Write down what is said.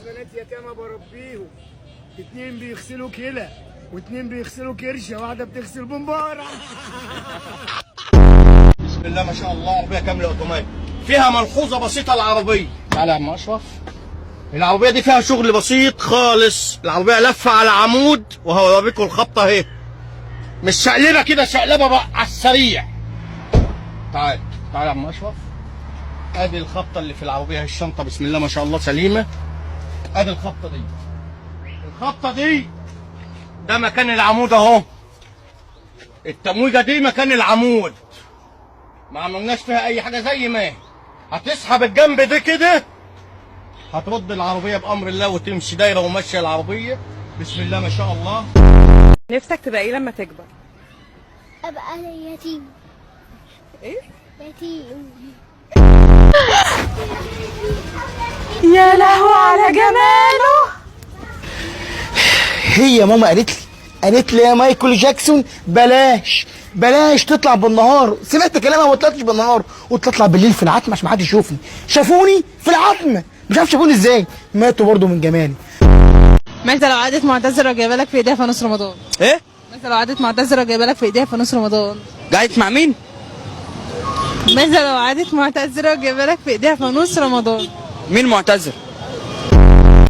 بنات يتامى بربيهم، 2 بيغسلوا كلى و2 بيغسلوا كرشه، واحده بتغسل بمباره. بسم الله ما شاء الله، عربيه كامله اوتوماتيك. فيها ملحوظه بسيطه العربيه. تعالى يا عم اشرف. العربيه دي فيها شغل بسيط خالص، العربيه لفه على عمود وهوريكم الخبطه اهي. مش شقلبه كده، شقلبه بقى على السريع. تعال تعال يا عم اشرف. ادي الخبطه اللي في العربيه، الشنطه بسم الله ما شاء الله سليمه. ادي الخبطه دي. الخبطه دي ده مكان العمود اهو. التمويجه دي مكان العمود. ما عملناش فيها اي حاجه زي ما هي. هتسحب الجنب ده كده، هترد العربيه بامر الله وتمشي دايره وماشيه العربيه بسم الله ما شاء الله. نفسك تبقى ايه لما تكبر؟ ابقى يتيم. ايه؟ يتيم. يا لهوي على جماله. هي ماما قالت لي يا مايكل جاكسون بلاش تطلع بالنهار. سمعت كلامها وما طلعتش بالنهار، وتطلع بالليل في العتمه عشان ما حدش يشوفني. شافوني في العتمه، مش عارف شافوني ازاي، ماتوا برضو من جمالي. ماذا لو عادت معتذره جايبه لك في ايديها فانوس رمضان؟ ايه؟ ماذا لو عادت معتذره جايبه لك في ايديها فانوس رمضان؟ قعدت مع مين؟ ماذا لو عادت معتذره جايبه لك في ايديها فانوس رمضان؟ مين معتذر؟